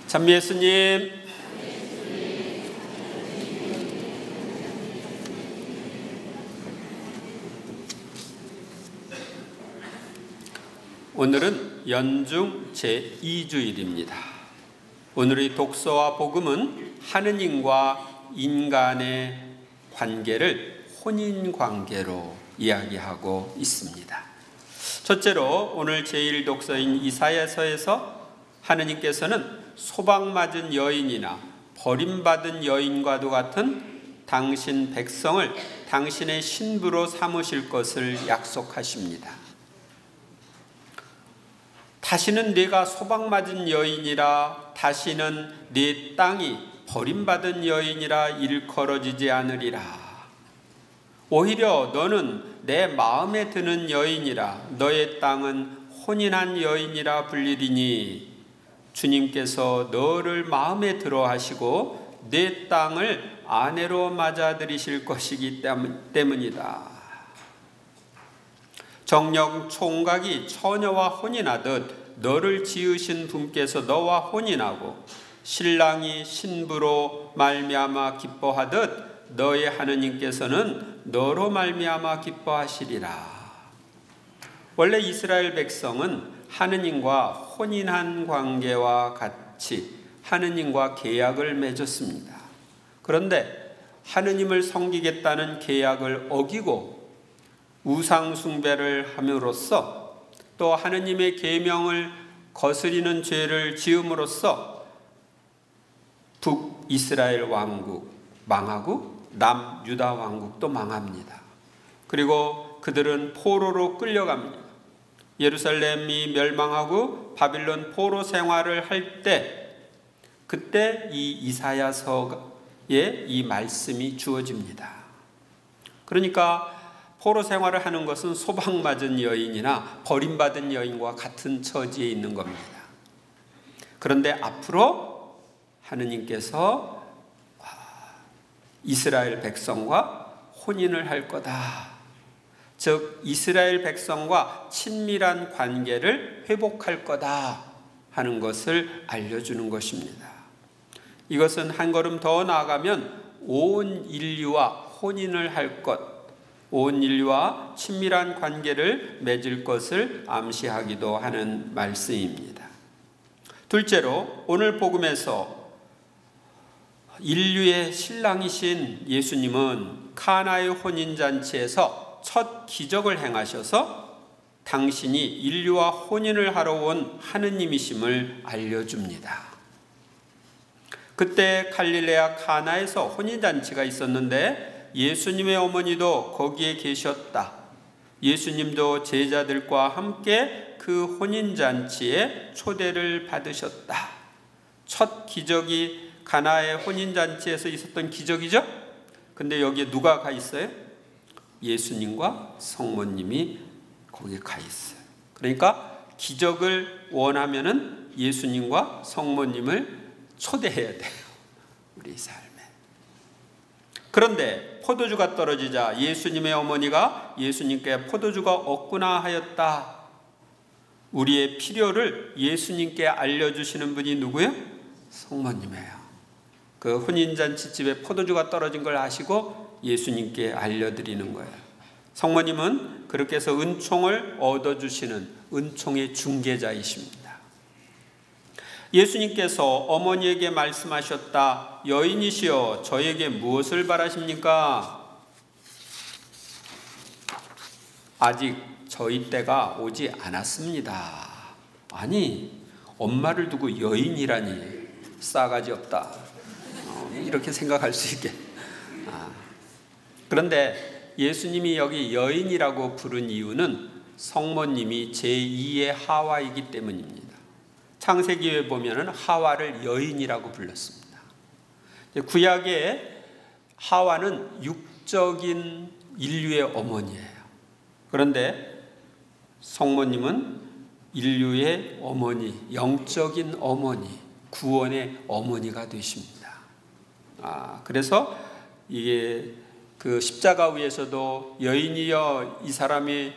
참 예수님, 오늘은 연중 제2주일입니다. 오늘의 독서와 복음은 하느님과 인간의 관계를 혼인관계로 이야기하고 있습니다. 첫째로 오늘 제1독서인 이사야서에서 하느님께서는 소방맞은 여인이나 버림받은 여인과도 같은 당신 백성을 당신의 신부로 삼으실 것을 약속하십니다. 다시는 네가 소방맞은 여인이라, 다시는 네 땅이 버림받은 여인이라 일컬어지지 않으리라. 오히려 너는 내 마음에 드는 여인이라, 너의 땅은 혼인한 여인이라 불리리니 주님께서 너를 마음에 들어 하시고 내 땅을 아내로 맞아들이실 것이기 때문이다. 정령 총각이 처녀와 혼인하듯 너를 지으신 분께서 너와 혼인하고 신랑이 신부로 말미암아 기뻐하듯 너의 하느님께서는 너로 말미암아 기뻐하시리라. 원래 이스라엘 백성은 하느님과 혼인한 관계와 같이 하느님과 계약을 맺었습니다. 그런데 하느님을 섬기겠다는 계약을 어기고 우상 숭배를 함으로써, 또 하느님의 계명을 거스리는 죄를 지음으로써 북이스라엘 왕국 망하고 남유다 왕국도 망합니다. 그리고 그들은 포로로 끌려갑니다. 예루살렘이 멸망하고 바빌론 포로 생활을 할 때, 그때 이 이사야서에 이 말씀이 주어집니다. 그러니까 포로 생활을 하는 것은 소방맞은 여인이나 버림받은 여인과 같은 처지에 있는 겁니다. 그런데 앞으로 하느님께서 이스라엘 백성과 혼인을 할 거다. 즉 이스라엘 백성과 친밀한 관계를 회복할 거다 하는 것을 알려주는 것입니다. 이것은 한 걸음 더 나아가면 온 인류와 혼인을 할 것, 온 인류와 친밀한 관계를 맺을 것을 암시하기도 하는 말씀입니다. 둘째로 오늘 복음에서 인류의 신랑이신 예수님은 카나의 혼인잔치에서 첫 기적을 행하셔서 당신이 인류와 혼인을 하러 온 하느님이심을 알려줍니다. 그때 갈릴레아 카나에서 혼인잔치가 있었는데 예수님의 어머니도 거기에 계셨다. 예수님도 제자들과 함께 그 혼인잔치에 초대를 받으셨다. 첫 기적이 가나의 혼인잔치에서 있었던 기적이죠. 근데 여기에 누가 가 있어요? 예수님과 성모님이 거기에 가 있어요. 그러니까 기적을 원하면은 예수님과 성모님을 초대해야 돼요, 우리 삶에. 그런데 포도주가 떨어지자 예수님의 어머니가 예수님께 포도주가 없구나 하였다. 우리의 필요를 예수님께 알려주시는 분이 누구예요? 성모님이에요. 그 혼인잔치집에 포도주가 떨어진 걸 아시고 예수님께 알려드리는 거예요. 성모님은 그렇게 해서 은총을 얻어주시는 은총의 중개자이십니다. 예수님께서 어머니에게 말씀하셨다. 여인이시여, 저에게 무엇을 바라십니까? 아직 저희 때가 오지 않았습니다. 아니, 엄마를 두고 여인이라니 싸가지 없다, 이렇게 생각할 수 있게. 그런데 예수님이 여기 여인이라고 부른 이유는 성모님이 제2의 하와이기 때문입니다. 창세기에 보면은 하와를 여인이라고 불렀습니다. 구약의 하와는 육적인 인류의 어머니예요. 그런데 성모님은 인류의 어머니, 영적인 어머니, 구원의 어머니가 되십니다. 그래서 이게 그 십자가 위에서도 여인이여, 이 사람이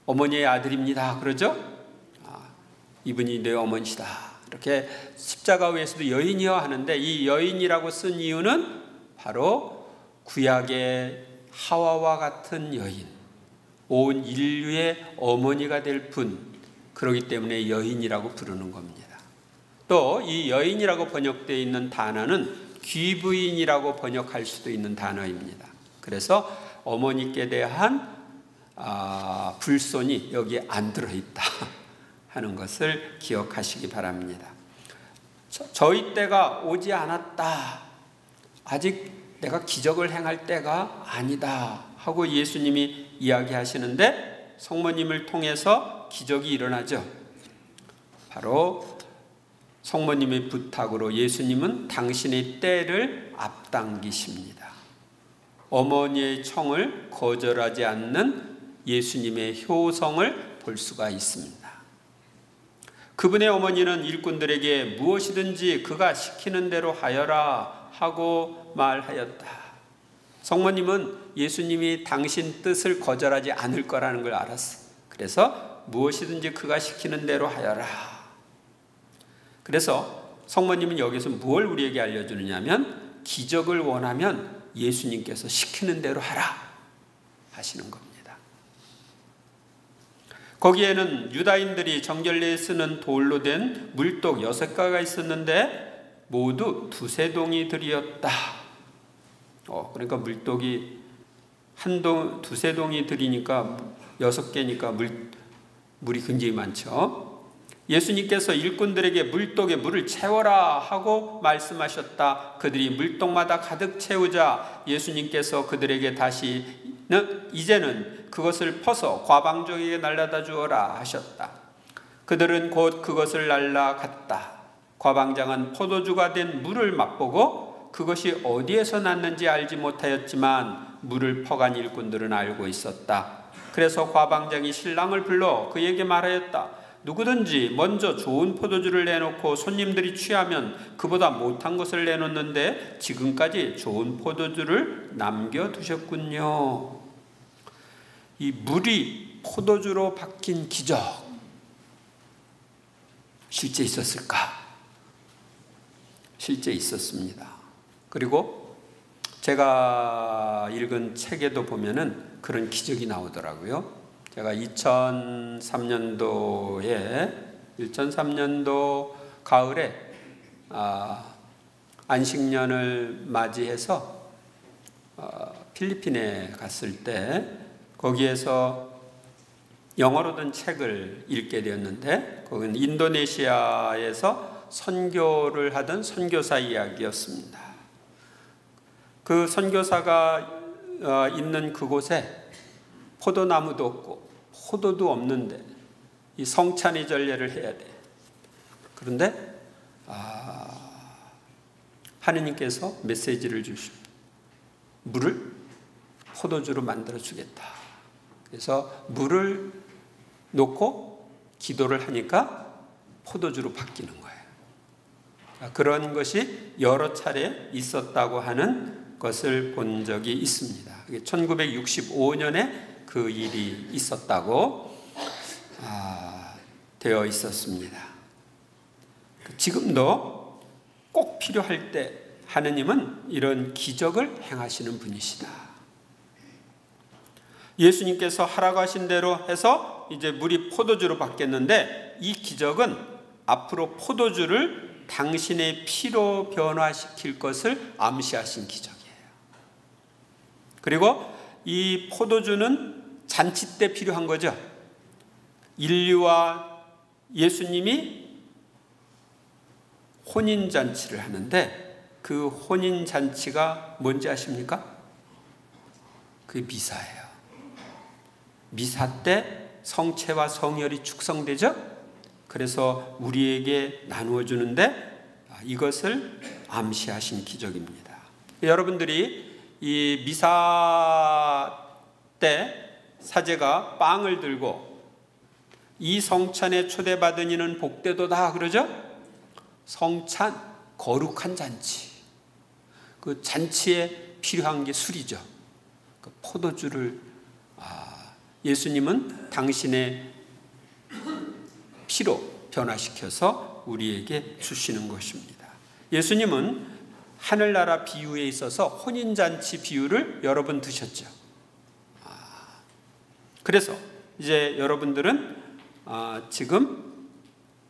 어머니의 아들입니다, 그러죠? 이분이 내 어머니시다. 그렇게 십자가 위에서도 여인이여 하는데, 이 여인이라고 쓴 이유는 바로 구약의 하와와 같은 여인, 온 인류의 어머니가 될 분, 그렇기 때문에 여인이라고 부르는 겁니다. 또 이 여인이라고 번역되어 있는 단어는 귀부인이라고 번역할 수도 있는 단어입니다. 그래서 어머니께 대한 불손이 여기에 안 들어있다 하는 것을 기억하시기 바랍니다. 저희 때가 오지 않았다, 아직 내가 기적을 행할 때가 아니다 하고 예수님이 이야기하시는데, 성모님을 통해서 기적이 일어나죠. 바로 성모님의 부탁으로 예수님은 당신의 때를 앞당기십니다. 어머니의 청을 거절하지 않는 예수님의 효성을 볼 수가 있습니다. 그분의 어머니는 일꾼들에게 무엇이든지 그가 시키는 대로 하여라 하고 말하였다. 성모님은 예수님이 당신 뜻을 거절하지 않을 거라는 걸 알았어. 그래서 무엇이든지 그가 시키는 대로 하여라. 그래서 성모님은 여기서 무엇을 우리에게 알려주느냐면, 기적을 원하면 예수님께서 시키는 대로 하라 하시는 겁니다. 거기에는 유다인들이 정결례에 쓰는 돌로 된 물독 6가가 있었는데 모두 두세 동이들이었다. 그러니까 물독이 두세 동이들이니까 6개니까 물이 굉장히 많죠. 예수님께서 일꾼들에게 물독에 물을 채워라 하고 말씀하셨다. 그들이 물독마다 가득 채우자 예수님께서 그들에게 다시는 이제는 그것을 퍼서 과방족에게 날라다 주어라 하셨다. 그들은 곧 그것을 날라갔다. 과방장은 포도주가 된 물을 맛보고 그것이 어디에서 났는지 알지 못하였지만 물을 퍼간 일꾼들은 알고 있었다. 그래서 과방장이 신랑을 불러 그에게 말하였다. 누구든지 먼저 좋은 포도주를 내놓고 손님들이 취하면 그보다 못한 것을 내놓는데 지금까지 좋은 포도주를 남겨두셨군요. 이 물이 포도주로 바뀐 기적, 실제 있었을까? 실제 있었습니다. 그리고 제가 읽은 책에도 보면은 그런 기적이 나오더라고요. 제가 2003년도 가을에 안식년을 맞이해서 필리핀에 갔을 때 거기에서 영어로 된 책을 읽게 되었는데, 거기는 인도네시아에서 선교를 하던 선교사 이야기였습니다. 그 선교사가 있는 그곳에 포도나무도 없고 포도도 없는데 이 성찬의 전례를 해야 돼. 그런데 하느님께서 메시지를 주십니다. 물을 포도주로 만들어 주겠다. 그래서 물을 놓고 기도를 하니까 포도주로 바뀌는 거예요. 그런 것이 여러 차례 있었다고 하는 것을 본 적이 있습니다. 1965년에 그 일이 있었다고 되어 있었습니다. 지금도 꼭 필요할 때 하느님은 이런 기적을 행하시는 분이시다. 예수님께서 하라고 하신 대로 해서 이제 물이 포도주로 바뀌었는데, 이 기적은 앞으로 포도주를 당신의 피로 변화시킬 것을 암시하신 기적이에요. 그리고 이 포도주는 잔치 때 필요한 거죠. 인류와 예수님이 혼인잔치를 하는데 그 혼인잔치가 뭔지 아십니까? 그게 미사예요. 미사 때 성체와 성혈이 축성되죠. 그래서 우리에게 나누어 주는데 이것을 암시하신 기적입니다. 여러분들이 이 미사 때 사제가 빵을 들고 이 성찬에 초대받은 이는 복되도다 그러죠. 성찬, 거룩한 잔치. 그 잔치에 필요한 게 술이죠. 그 포도주를 예수님은 당신의 피로 변화시켜서 우리에게 주시는 것입니다. 예수님은 하늘나라 비유에 있어서 혼인잔치 비유를 여러 번 드셨죠. 그래서 이제 여러분들은 지금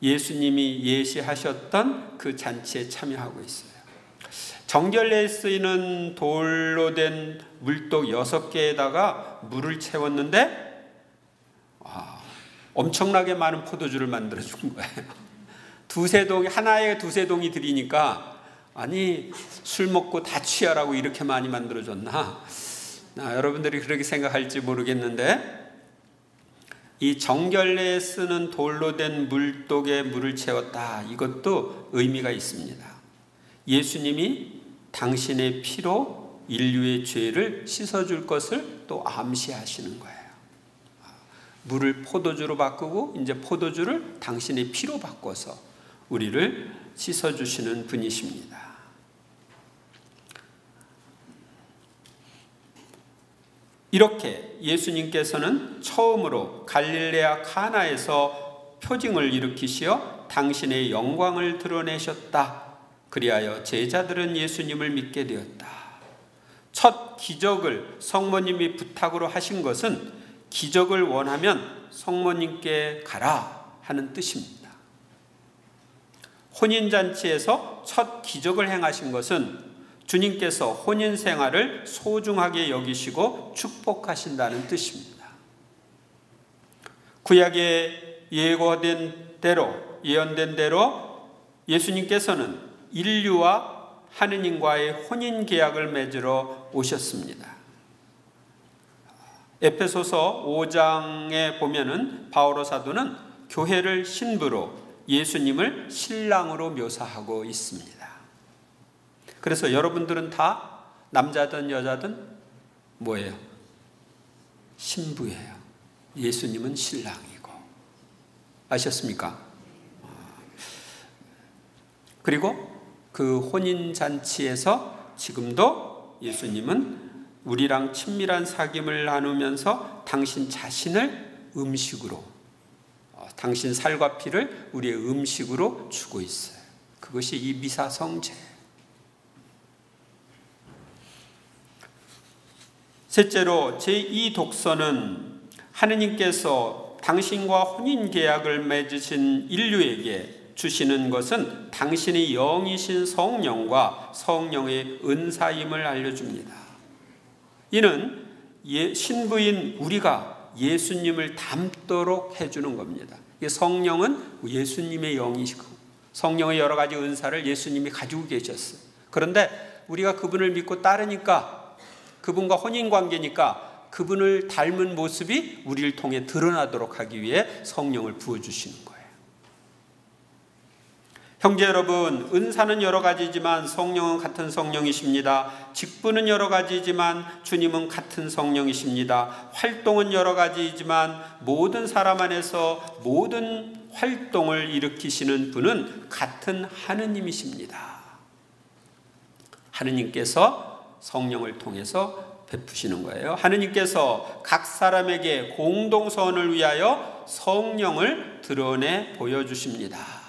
예수님이 예시하셨던 그 잔치에 참여하고 있어요. 정결례에 쓰이는 돌로 된 물독 6개에다가 물을 채웠는데 엄청나게 많은 포도주를 만들어 준 거예요. 하나에 두세 동이 들이니까 아니 술 먹고 다 취하라고 이렇게 많이 만들어 줬나? 여러분들이 그렇게 생각할지 모르겠는데 이 정결례에 쓰는 돌로 된 물독에 물을 채웠다. 이것도 의미가 있습니다. 예수님이 당신의 피로 인류의 죄를 씻어줄 것을 또 암시하시는 거예요. 물을 포도주로 바꾸고 이제 포도주를 당신의 피로 바꿔서 우리를 씻어주시는 분이십니다. 이렇게 예수님께서는 처음으로 갈릴레아 카나에서 표징을 일으키시어 당신의 영광을 드러내셨다. 그리하여 제자들은 예수님을 믿게 되었다. 첫 기적을 성모님이 부탁으로 하신 것은 기적을 원하면 성모님께 가라 하는 뜻입니다. 혼인잔치에서 첫 기적을 행하신 것은 주님께서 혼인 생활을 소중하게 여기시고 축복하신다는 뜻입니다. 구약에 예언된 대로 예수님께서는 인류와 하느님과의 혼인 계약을 맺으러 오셨습니다. 에베소서 5장에 보면은 바오로 사도는 교회를 신부로 예수님을 신랑으로 묘사하고 있습니다. 그래서 여러분들은 다 남자든 여자든 뭐예요? 신부예요. 예수님은 신랑이고. 아셨습니까? 그리고 그 혼인잔치에서 지금도 예수님은 우리랑 친밀한 사귐을 나누면서 당신 자신을 음식으로, 당신 살과 피를 우리의 음식으로 주고 있어요. 그것이 이 미사성제예요. 셋째로 제2 독서는 하느님께서 당신과 혼인계약을 맺으신 인류에게 주시는 것은 당신의 영이신 성령과 성령의 은사임을 알려줍니다. 이는 신부인 우리가 예수님을 닮도록 해주는 겁니다. 성령은 예수님의 영이시고 성령의 여러 가지 은사를 예수님이 가지고 계셨어요. 그런데 우리가 그분을 믿고 따르니까 그분과 혼인관계니까 그분을 닮은 모습이 우리를 통해 드러나도록 하기 위해 성령을 부어주시는 거예요. 형제 여러분, 은사는 여러 가지지만 성령은 같은 성령이십니다. 직분은 여러 가지지만 주님은 같은 성령이십니다. 활동은 여러 가지이지만 모든 사람 안에서 모든 활동을 일으키시는 분은 같은 하느님이십니다. 하느님께서 성령을 통해서 베푸시는 거예요. 하느님께서 각 사람에게 공동선을 위하여 성령을 드러내 보여주십니다.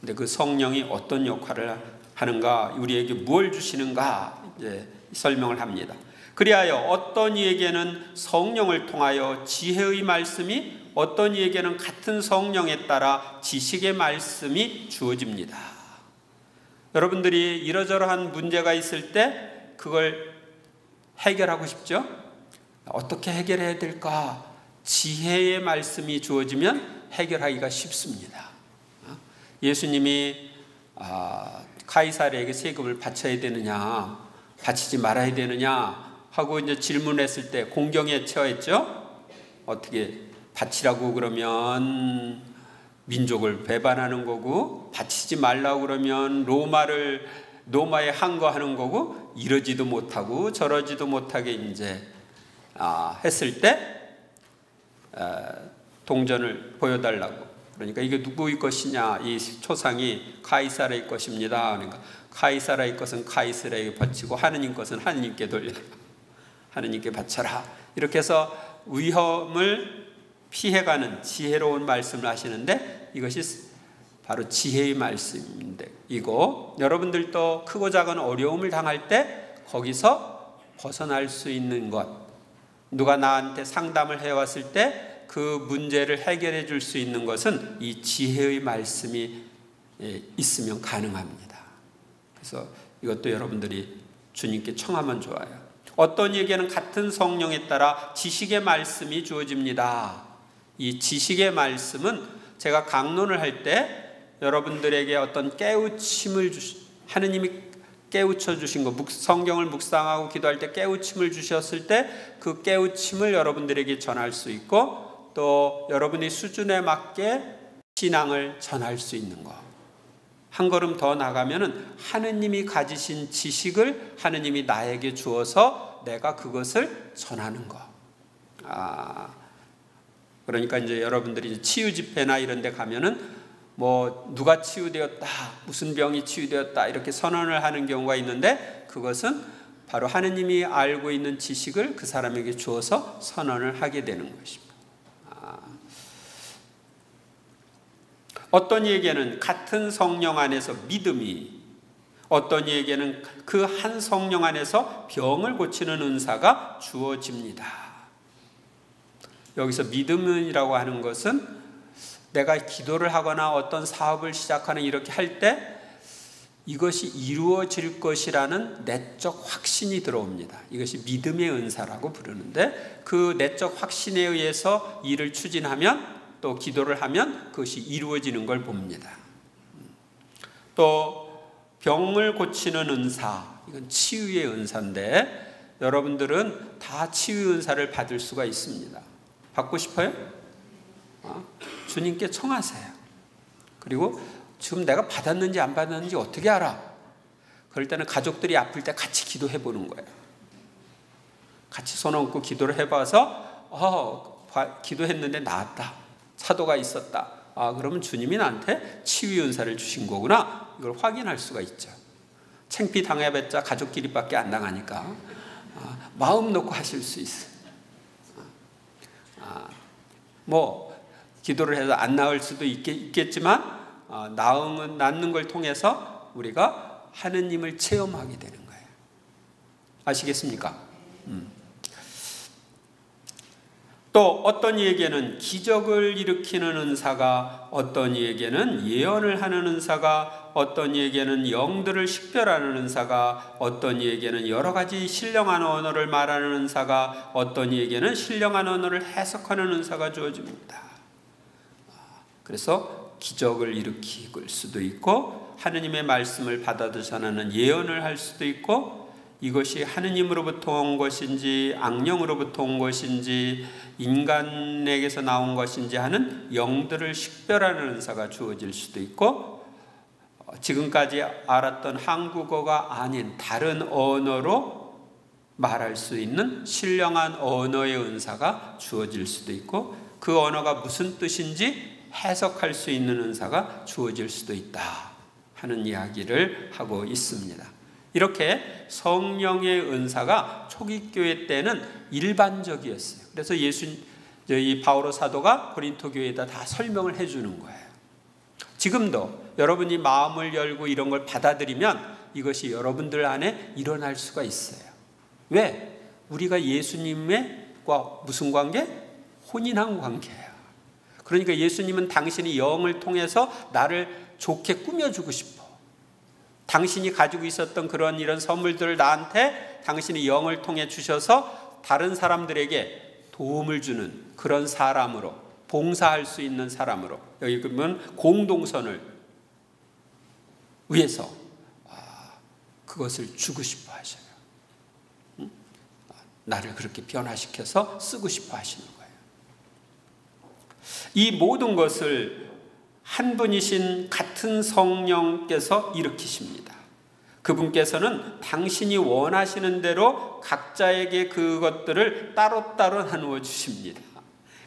근데 그 성령이 어떤 역할을 하는가, 우리에게 무엇을 주시는가 이제 설명을 합니다. 그리하여 어떤 이에게는 성령을 통하여 지혜의 말씀이, 어떤 이에게는 같은 성령에 따라 지식의 말씀이 주어집니다. 여러분들이 이러저러한 문제가 있을 때 그걸 해결하고 싶죠? 어떻게 해결해야 될까? 지혜의 말씀이 주어지면 해결하기가 쉽습니다. 예수님이 카이사르에게 세금을 바쳐야 되느냐, 바치지 말아야 되느냐 하고 이제 질문했을 때 공경에 처했죠. 어떻게 바치라고 그러면 민족을 배반하는 거고, 바치지 말라고 그러면 로마에 항거하는 거고, 이러지도 못하고 저러지도 못하게 이제 했을 때 동전을 보여달라고. 그러니까 이게 누구의 것이냐, 이 초상이 카이사르의 것입니다. 그러니까 카이사르의 것은 카이사르에게 바치고 하느님 것은 하느님께 돌려라, 하느님께 바쳐라. 이렇게 해서 위험을 피해가는 지혜로운 말씀을 하시는데, 이것이 바로 지혜의 말씀이고, 여러분들도 크고 작은 어려움을 당할 때 거기서 벗어날 수 있는 것, 누가 나한테 상담을 해왔을 때 그 문제를 해결해 줄 수 있는 것은 이 지혜의 말씀이 있으면 가능합니다. 그래서 이것도 여러분들이 주님께 청하면 좋아요. 어떤 이에게는 같은 성령에 따라 지식의 말씀이 주어집니다. 이 지식의 말씀은 제가 강론을 할 때 여러분들에게 어떤 깨우침을 하느님이 깨우쳐 주신 거, 성경을 묵상하고 기도할 때 깨우침을 주셨을 때 그 깨우침을 여러분들에게 전할 수 있고, 또 여러분의 수준에 맞게 신앙을 전할 수 있는 거. 한 걸음 더 나가면은 하느님이 가지신 지식을 하느님이 나에게 주어서 내가 그것을 전하는 거. 그러니까 이제 여러분들이 치유 집회나 이런 데 가면은 뭐 누가 치유되었다, 무슨 병이 치유되었다 이렇게 선언을 하는 경우가 있는데, 그것은 바로 하느님이 알고 있는 지식을 그 사람에게 주어서 선언을 하게 되는 것입니다. 어떤 이에게는 같은 성령 안에서 믿음이, 어떤 이에게는 그 한 성령 안에서 병을 고치는 은사가 주어집니다. 여기서 믿음이라고 하는 것은 내가 기도를 하거나 어떤 사업을 시작하는 이렇게 할 때 이것이 이루어질 것이라는 내적 확신이 들어옵니다. 이것이 믿음의 은사라고 부르는데, 그 내적 확신에 의해서 일을 추진하면, 또 기도를 하면 그것이 이루어지는 걸 봅니다. 또 병을 고치는 은사, 이건 치유의 은사인데 여러분들은 다 치유 은사를 받을 수가 있습니다. 받고 싶어요? 주님께 청하세요. 그리고 지금 내가 받았는지 안 받았는지 어떻게 알아? 그럴 때는 가족들이 아플 때 같이 기도해 보는 거예요. 같이 손 얹고 기도를 해봐서 기도했는데 나았다, 사도가 있었다. 그러면 주님이 나한테 치유 은사를 주신 거구나, 이걸 확인할 수가 있죠. 창피 당해봤자 가족끼리밖에 안 당하니까 마음 놓고 하실 수 있어요. 뭐 기도를 해서 안 나을 수도 있겠지만 낫는 걸 통해서 우리가 하느님을 체험하게 되는 거예요. 아시겠습니까? 또 어떤 이에게는 기적을 일으키는 은사가, 어떤 이에게는 예언을 하는 은사가, 어떤 이에게는 영들을 식별하는 은사가, 어떤 이에게는 여러 가지 신령한 언어를 말하는 은사가, 어떤 이에게는 신령한 언어를 해석하는 은사가 주어집니다. 그래서 기적을 일으킬 수도 있고, 하느님의 말씀을 받아들 전하는 예언을 할 수도 있고, 이것이 하느님으로부터 온 것인지 악령으로부터 온 것인지 인간에게서 나온 것인지 하는 영들을 식별하는 은사가 주어질 수도 있고, 지금까지 알았던 한국어가 아닌 다른 언어로 말할 수 있는 신령한 언어의 은사가 주어질 수도 있고, 그 언어가 무슨 뜻인지 해석할 수 있는 은사가 주어질 수도 있다 하는 이야기를 하고 있습니다. 이렇게 성령의 은사가 초기 교회 때는 일반적이었어요. 그래서 이 바오로 사도가 고린토 교회에다 다 설명을 해주는 거예요. 지금도 여러분이 마음을 열고 이런 걸 받아들이면 이것이 여러분들 안에 일어날 수가 있어요. 왜? 우리가 예수님과 무슨 관계? 혼인한 관계예요. 그러니까 예수님은 당신이 영을 통해서 나를 좋게 꾸며주고 싶어. 당신이 가지고 있었던 그런 이런 선물들을 나한테 당신이 영을 통해 주셔서 다른 사람들에게 도움을 주는 그런 사람으로, 봉사할 수 있는 사람으로, 여기 보면 공동선을 위해서 그것을 주고 싶어 하셔요. 나를 그렇게 변화시켜서 쓰고 싶어 하시는 거예요. 이 모든 것을 한 분이신 같은 성령께서 일으키십니다. 그분께서는 당신이 원하시는 대로 각자에게 그것들을 따로따로 나누어 주십니다.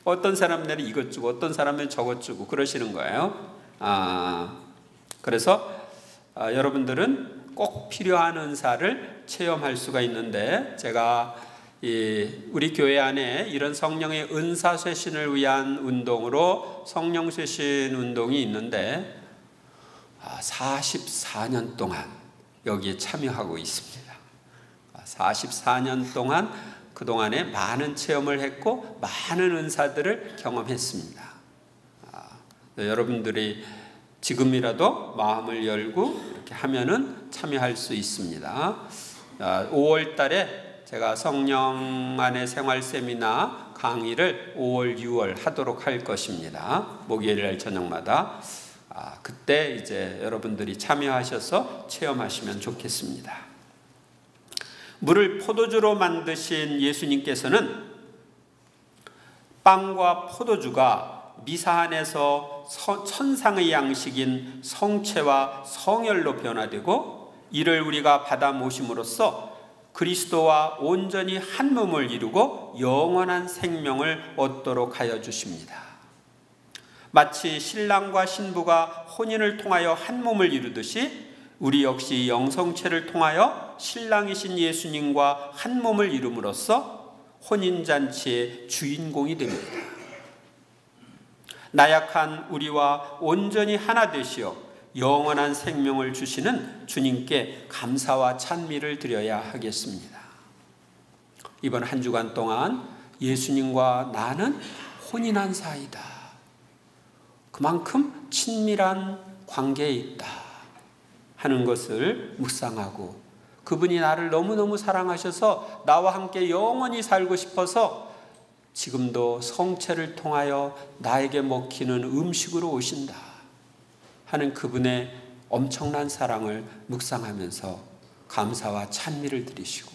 어떤 사람들은 이것 주고 어떤 사람은 저것 주고 그러시는 거예요. 그래서 여러분들은 꼭 필요한 은사를 체험할 수가 있는데, 제가 우리 교회 안에 이런 성령의 은사 쇄신을 위한 운동으로 성령 쇄신 운동이 있는데, 44년 동안 여기에 참여하고 있습니다. 44년 동안 그동안에 많은 체험을 했고 많은 은사들을 경험했습니다. 여러분들이 지금이라도 마음을 열고 이렇게 하면은 참여할 수 있습니다. 5월 달에 제가 성령 안의 생활 세미나 강의를 5월, 6월 하도록 할 것입니다. 목요일 날 저녁마다. 그때 이제 여러분들이 참여하셔서 체험하시면 좋겠습니다. 물을 포도주로 만드신 예수님께서는 빵과 포도주가 미사 안에서 천상의 양식인 성체와 성혈로 변화되고 이를 우리가 받아 모심으로써 그리스도와 온전히 한 몸을 이루고 영원한 생명을 얻도록 하여 주십니다. 마치 신랑과 신부가 혼인을 통하여 한 몸을 이루듯이 우리 역시 영성체를 통하여 신랑이신 예수님과 한 몸을 이룸으로써 혼인잔치의 주인공이 됩니다. 나약한 우리와 온전히 하나 되시어 영원한 생명을 주시는 주님께 감사와 찬미를 드려야 하겠습니다. 이번 한 주간 동안 예수님과 나는 혼인한 사이다. 그만큼 친밀한 관계에 있다 하는 것을 묵상하고 그분이 나를 너무너무 사랑하셔서 나와 함께 영원히 살고 싶어서 지금도 성체를 통하여 나에게 먹히는 음식으로 오신다 하는 그분의 엄청난 사랑을 묵상하면서 감사와 찬미를 드리시고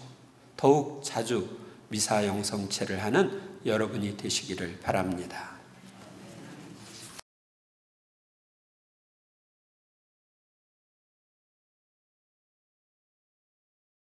더욱 자주 미사 영성체를 하는 여러분이 되시기를 바랍니다.